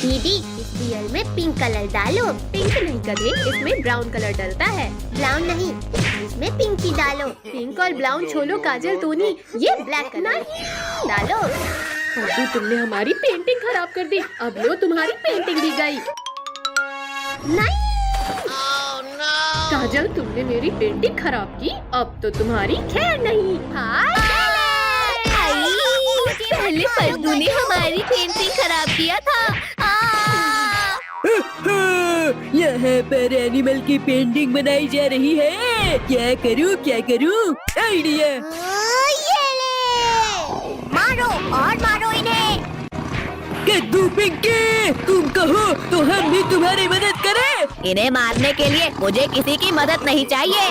दीदी इस बियर में पिंक कलर डालो। पिंक नहीं गधे, इसमें ब्राउन कलर डलता है। ब्राउन नहीं, इसमें पिंक ही डालो। पिंक और ब्राउन छोलो काजल तूनी, ये ब्लैक कलर डालो। अभी तुमने हमारी पेंटिंग खराब कर दी। अब लो तुम्हारी पेंटिंग भी गई। नहीं काजल तुमने मेरी पेंटिंग खराब की, अब तो तुम्हारी खैर नहीं। पहले फद्दू ने हमारी पेंटिंग खराब किया था। यहाँ पर एनिमल की पेंटिंग बनाई जा रही है। क्या करूँ आइडिया। ये ले, मारो और मारो इन्हें। कद्दू पिंकी, तुम कहो तो हम भी तुम्हारी मदद करें। इन्हें मारने के लिए मुझे किसी की मदद नहीं चाहिए।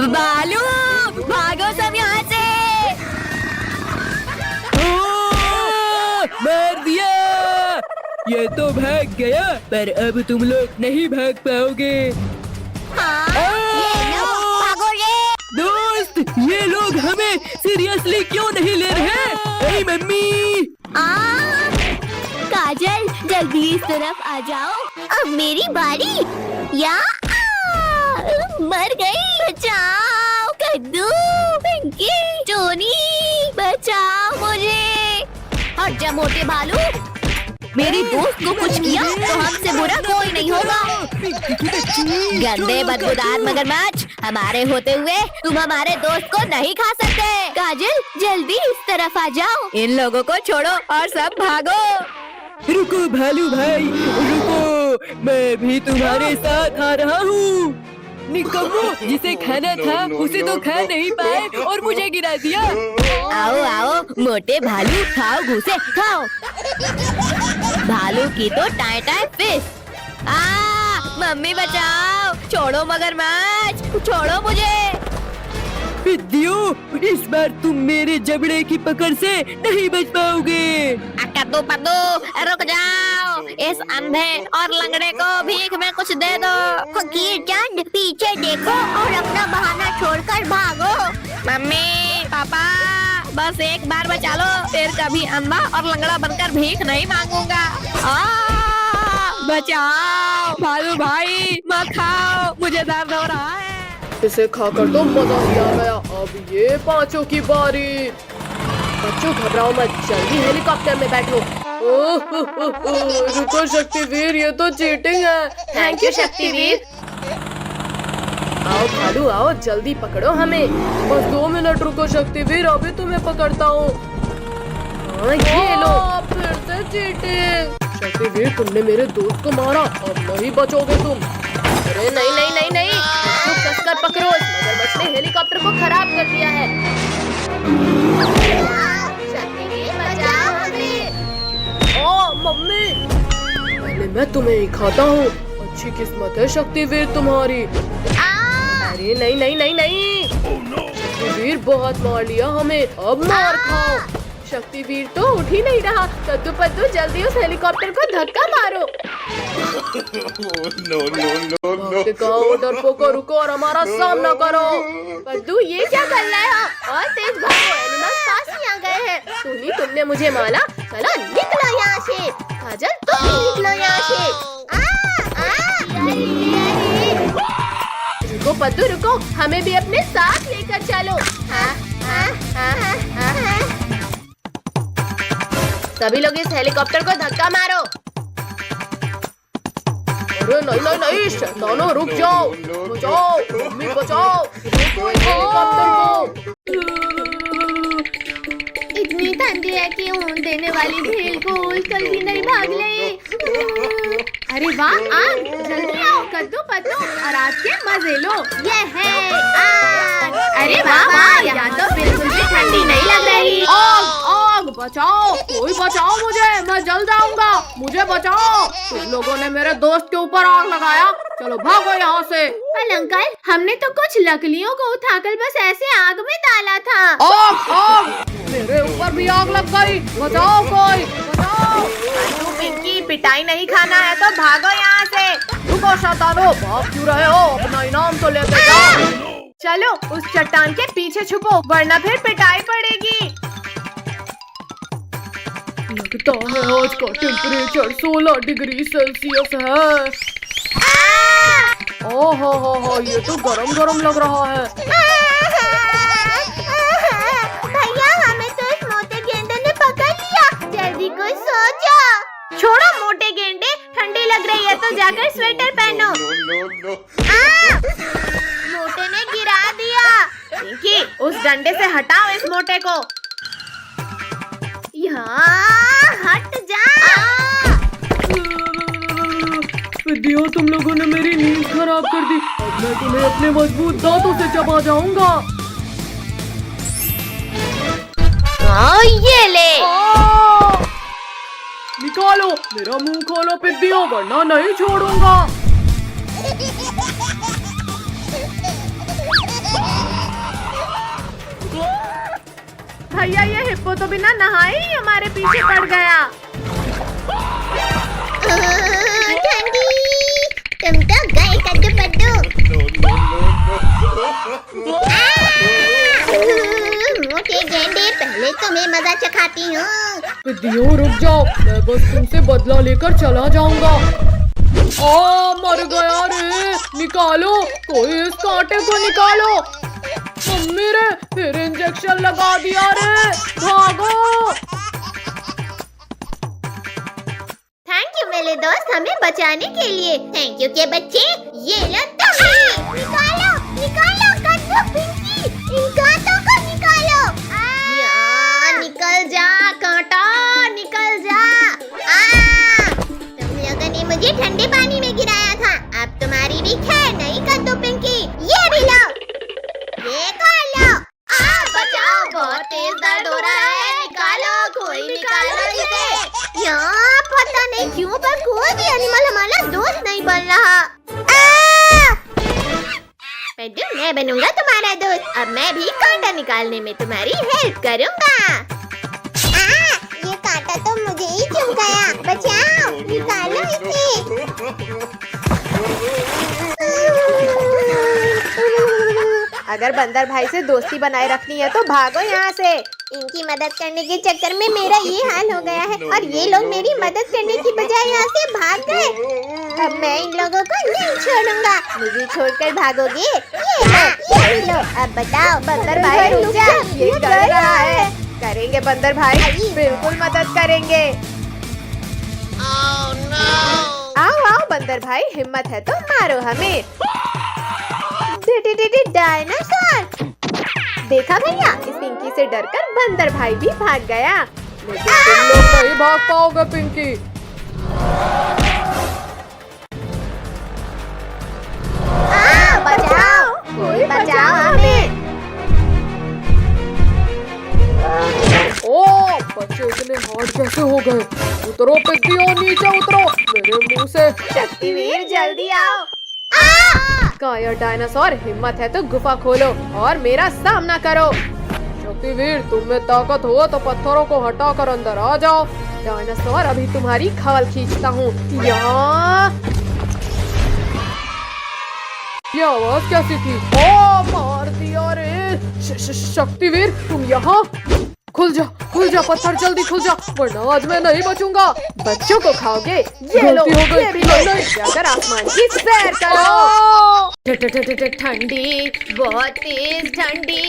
बालू भागो सब यहाँ से। मार दिया। ये तो भाग गया, पर अब तुम लोग नहीं भाग पाओगे। ये लो, भागो रे। दोस्त, ये लोग हमें सीरियसली क्यों नहीं ले रहे? ए मम्मी। काजल जल्दी इस तरफ आ जाओ। अब मेरी बारी। या मर गई। बचाओ कद्दू, पिंकी, टोनी, बचाओ मुझे। हट जा मोटे भालू। मेरी दोस्त को कुछ किया तो हमसे बुरा कोई नहीं होगा। गंदे बदबूदार मगरमच्छ, हमारे होते हुए तुम हमारे दोस्त को नहीं खा सकते। काजल जल्दी इस तरफ आ जाओ। इन लोगों को छोड़ो और सब भागो। रुको भालू भाई, रुको, मैं भी तुम्हारे साथ आ रहा हूँ। निकम्मो, जिसे खाना था उसे तो खा नहीं पाए और मुझे गिरा दिया। आओ आओ मोटे भालू, खाओ घुसे खाओ। भालू की तो टाई टाई फिश। मम्मी बचाओ, छोड़ो मगरमच्छ, छोड़ो मुझे। पिद्दियों, इस बार तुम मेरे जबड़े की पकड़ से नहीं बच पाओगे। कद्दू पद्दू रुक जाओ, इस अंधे और लंगड़े को भीख में कुछ दे दो। फकीर चंद पीछे देखो और अपना बहाना छोड़कर भागो। मम्मी पापा बस एक बार बचा लो, फिर कभी अंधा और लंगड़ा बनकर भीख नहीं मांगूंगा। बचाओ भालू भाई, मत खाओ, मुझे दर्द हो रहा है। इसे खाकर तो मजा ही आ गया। अब ये पांचों की बारी। बच्चों घबराओ मत, जल्दी हेलीकॉप्टर में बैठो। रुको शक्तिवीर, ये तो चीटिंग है। Thank you Shaktiveer. आओ भालू आओ, जल्दी पकड़ो हमें। बस 2 मिनट रुको शक्तिवीर, अभी तुम्हें पकड़ता हूँ। ये लो, फिर से चीटिंग। शक्तिवीर तुमने मेरे दोस्त को मारा, अब नहीं बचोगे तुम। अरे नहीं नहीं नहीं नहीं, तो कसकर पकड़ो, इस मगरमच्छ ने हेलीकॉप्टर को खराब कर दिया है। शक्तिवीर बचाओ हमें। ओ मम्मी, पहले मैं तुम्हें ही खाता हूँ। अच्छी किस्मत है शक्तिवीर तुम्हारी। अरे नहीं नहीं नहीं नहीं, शक्तिवीर बहुत मार लिया हमें, अब मार खाओ। शक्तिवीर तो उठ ही नहीं रहा। कद्दू पद्दू जल्दी उस हेलीकॉप्टर को धक्का मारो। डरपोको रुको और हमारा सामना करो। पद्दू ये क्या कर रहा है? और तेज भागो, एनिमल्स पास ही आ गए हैं। टोनी तुमने मुझे मारा, चलो निकलो यहाँ से। काजल तुम भी निकलो यहाँ से। रुको पद्दू रुको, हमें भी अपने साथ लेकर चलो। सभी लोग इस हेलीकॉप्टर को धक्का मारो। अरे नहीं नहीं नहीं, शैतानों रुक जाओ, बचाओ मम्मी बचाओ, रुको इस हेलीकॉप्टर को। इतनी ठंडी है कि ऊन देने वाली भेल को उछल भी नहीं भाग ले। अरे वाह, आग, जल्दी आओ कद्दू पद्दू और आग के मजे लो। ये है आग। अरे वाह वाह, यहाँ तो बिल्कुल भी ठंडी नहीं लग रही। आग आग, बचाओ, कोई बचाओ मुझे, मैं जल जाऊंगा, मुझे बचाओ। तुम लोगों ने मेरे दोस्त के ऊपर आग लगाया, चलो भागो यहाँ से। अंकल, हमने तो कुछ लकड़ियों को उठाकर बस ऐसे आग में डाला था। आग आग, मेरे ऊपर भी आग लग गई, बचाओ कोई, बचाओ। पिंकी, पिटाई नहीं खाना है तो भागो यहाँ से। रुको शैतानो, भाग क्यों रहे हो? अपना इनाम तो लेते जाओ। चलो उस चट्टान के पीछे छुपो, वरना फिर पिटाई पड़ेगी। लगता है आज का टेम्परेचर 16 डिग्री सेल्सियस है। ओहो ये तो गरम गरम लग रहा है। भैया हमें तो इस मोटे गेंडे ने पकड़ लिया, जल्दी कोई सो जाओ। छोड़ो मोटे गेंडे, ठंडी लग रही है तो जाकर स्वेटर पहनो। मोटे ने गिरा दिया। पिंकी, उस डंडे से हटाओ इस मोटे को। यहाँ हट जा। विद्या, तुम लोगों ने मेरी नींद खराब कर दी। अब मैं तुम्हें अपने मजबूत दांतों से चबा जाऊंगा। ये ले। निकालो, मेरा मुंह खोलो पिद्दियों, वरना नहीं छोड़ूंगा। भैया ये हिप्पो तो बिना नहाए ही हमारे पीछे पड़ गया। ठंडी, तुम तो गए कद्दू पद्दू। मोटे गेंडे, पहले तुम्हें मजा चखाती हूँ। पिद्दियों रुक जाओ, मैं बस तुमसे बदला लेकर चला जाऊंगा। मर गया रे, निकालो, कोई इस कांटे को निकालो। मम्मी रे, फिर इंजेक्शन लगा दिया रे, भागो। थैंक यू मेरे दोस्त, हमें बचाने के लिए। थैंक यू के बच्चे, ये लो तुम्हें। निकालो निकालो कद्दू पिंकी, इन कांटों को निकालो। निकल जा कांटा, निकल जा। तुम लोगों ने मुझे ठंडे पानी में गिराया था, अब तुम्हारी भी खैर नहीं कद्दू पिंकी। ये भी लो, ये खा लो। बचाओ, बहुत तेज दर्द हो रहा है, निकालो, कोई निकालो इसे। यहाँ पता नहीं क्यों पर कोई भी एनिमल हमारा दोस्त नहीं बन रहा। पेड्डू, मैं बनूंगा तुम्हारा दोस्त। अब मैं भी कांटा निकालने में तुम्हारी हेल्प करूंगा। ये कांटा तो मुझे ही चुभ गया, बचाओ, निकालो इसे। अगर बंदर भाई से दोस्ती बनाए रखनी है तो भागो यहाँ से। इनकी मदद करने के चक्कर में मेरा ये हाल हो गया है और ये लोग मेरी मदद करने की बजाय यहाँ से भाग गए। अब मैं इन लोगों को नहीं छोड़ूंगा। मुझे छोड़कर भागोगे? ये लो। अब बताओ बंदर भाई रुक जा, ये कर रहा है। करेंगे बंदर भाई, बिल्कुल मदद करेंगे। आओ आओ बंदर भाई, हिम्मत है तो मारो हमें। डायनासोर। देखा भैया, इस पिंकी से डरकर बंदर भाई भी भाग गया। लेकिन तुम लोग नहीं भाग पाओगे पिंकी। बचाओ, कोई बचाओ हमें। बच्चे इतने हार्ड कैसे हो गए? उतरो पिद्दियों, नीचे उतरो मेरे मुंह से। शक्तिवीर जल्दी आओ। कायर डायनासोर, हिम्मत है तो गुफा खोलो और मेरा सामना करो। शक्तिवीर, तुम में ताकत हो तो पत्थरों को हटाकर अंदर आ जाओ। डायनासोर, अभी तुम्हारी खाल खींचता हूँ। ये आवाज कैसी थी? मार दिया रे। शक्तिवीर, तुम यहाँ? खुल जा पत्थर, जल्दी खुल जा, वरना आज मैं नहीं बचूंगा। बच्चों को खाओगे? ये लो, ये भी लो। जाकर आसमान की सैर करो। ठंडी, बहुत तेज ठंडी।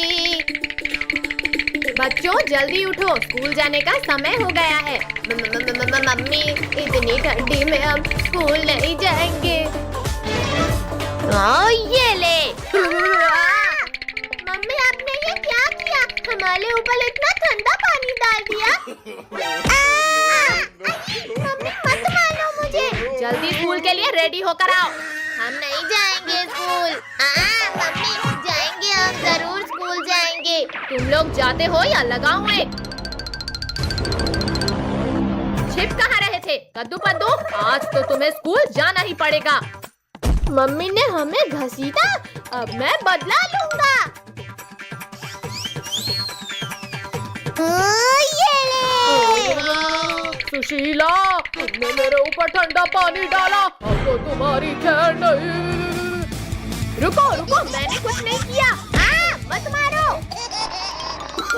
बच्चों जल्दी उठो, स्कूल जाने का समय हो गया है। मम्मी, इतनी ठंडी में हम स्कूल नहीं जाएंगे। ये ले। मम्मी, आपने ये क्या किया? हमारे ऊपर इतना ठंडा पानी डाल दिया। मम्मी, मत मारो मुझे। जल्दी स्कूल के लिए रेडी होकर आओ। हम नहीं जाएंगे स्कूल। मम्मी, जाएंगे, हम जरूर स्कूल जाएंगे। तुम लोग जाते हो या लगाऊं एक? छिप कहाँ रहे थे कद्दू पद्दू? आज तो तुम्हें स्कूल जाना ही पड़ेगा। मम्मी ने हमें घसीटा, अब मैं बदला लूंगा। ये ले। सुशीला, तुमने मेरे ऊपर ठंडा पानी डाला, अब तो तुम्हारी खैर नहीं। रुको रुको, मैंने कुछ नहीं किया। मत मारो।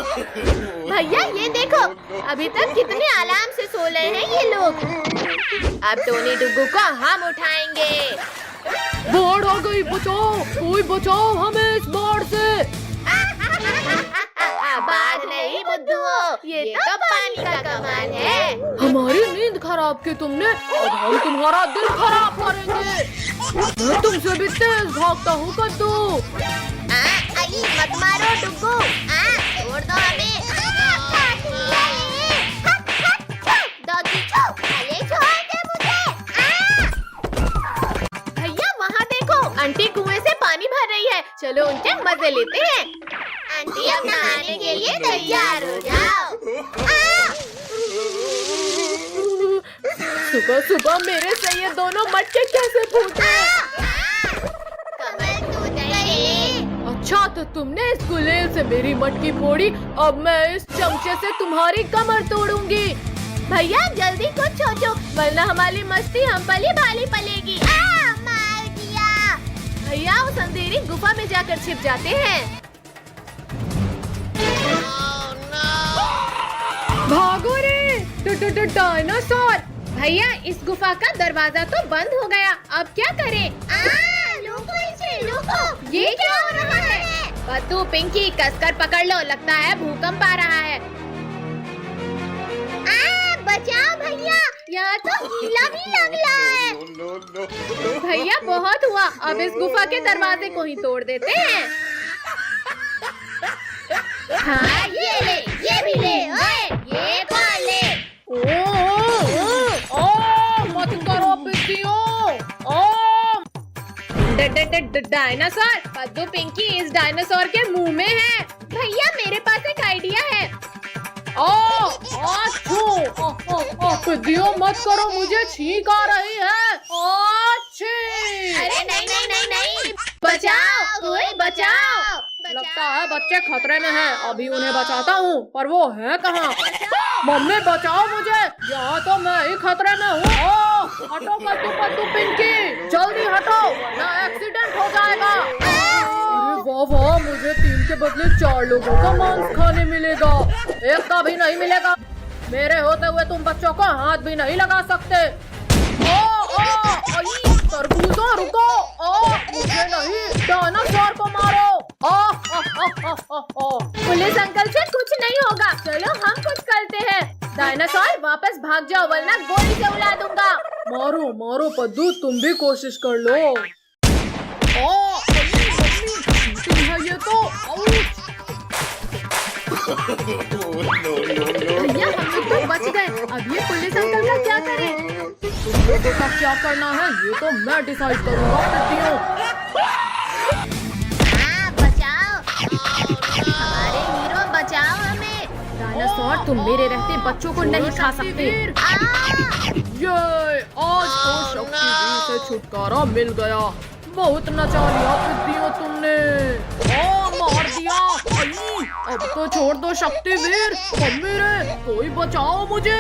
भैया ये देखो, अभी तक कितने आराम से सो रहे हैं ये लोग। अब टोनी डुग्गू को हम उठाएंगे। बाढ़ आ गई, बचाओ, कोई बचाओ हमें इस बाढ़ से। बाढ़ नहीं बुद्धू, ये तो पानी का कमाल है। हमारी नींद खराब की तुमने, अब हम तुम्हारा दिल खराब करेंगे। मैं तुमसे भी तेज भागता हूँ कद्दू। आई मत मारो डुग्गू, छोड़ दो हमें। डॉगी छो, अरे छोड़ दे मुझे। भैया वहाँ देखो, आंटी कुएं से पानी भर रही है, चलो उनके मजे लेते हैं। आंटी अब नहाने के लिए तैयार हो जाओ। सुबह सुबह मेरे से ये दोनों मटके कैसे फूटे? कमर टूट गई। अच्छा तो तुमने इस गुलेल से मेरी मटकी फोड़ी, अब मैं इस चमचे से तुम्हारी कमर तोड़ूंगी। भैया जल्दी कुछ सोचो, वरना हमारी मस्ती हम पली भाली पलेगी। मार दिया। भैया उस अंधेरी गुफा में जाकर छिप जाते हैं। भागो रे डायनासोर। भैया इस गुफा का दरवाजा तो बंद हो गया, अब क्या करें? रुको इसे, रुको। ये क्या हो रहा है? बद्दू पिंकी कसकर पकड़ लो, लगता है भूकंप आ रहा है। बचाओ भैया, यहाँ तो गीला भी लग रहा है। भैया बहुत हुआ, अब इस गुफा के दरवाजे को ही तोड़ देते हैं। हाँ ये ले, ये भी ले, ओए, ये खा ले। मत करो पिंकियों। डायनासोर, बद्दू पिंकी इस डायनासोर के मुंह में है। भैया मेरे पास एक आइडिया है। पिंकियों मत करो, मुझे छींक आ रही है। अरे नहीं नहीं नहीं नहीं, बचाओ, कोई बचाओ। लगता है बच्चे खतरे में हैं, अभी उन्हें बचाता हूँ, पर वो है कहाँ? मम्मी बचाओ मुझे, यहाँ तो मैं ही खतरे में हूँ। हटो कद्दू पद्दू पिंकी, जल्दी हटो वरना एक्सीडेंट हो जाएगा। अरे वाह वाह, मुझे 3 के बदले 4 लोगों का मांस खाने मिलेगा, एक का भी नहीं मिलेगा। मेरे होते हुए तुम बच्चों को हाथ भी नहीं लगा सकते। तरबूजों रुको, मुझे नहीं, डायनासोर को मारो। पुलिस अंकल से कुछ नहीं होगा, चलो हम कुछ करते हैं। डायनासोर वापस भाग जाओ, वरना गोली से उड़ा दूंगा। मारो मारो पद्दू, तुम भी कोशिश कर लो। ये तो भैया हम लोग तो बच गए, अब ये पुलिस अंकल का क्या करें? का क्या करना है ये तो मैं डिसाइड करूंगा। बचाओ, हमारे हीरो बचाओ हमें। डायनासोर तुम मेरे रहते बच्चों को नहीं खा सकते। ये आज तो शक्तिवीर से छुटकारा मिल गया, बहुत नचा लिया पिद्दियों तुमने। मार दिया। अब तो छोड़ दो शक्तिवीर, मम्मी रे कोई बचाओ मुझे।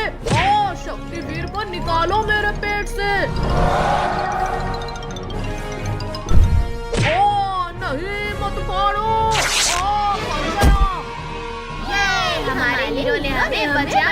शक्तिवीर को निकालो मेरे पेट से। नहीं मत मारो। हमारे हीरो ने हमें बचा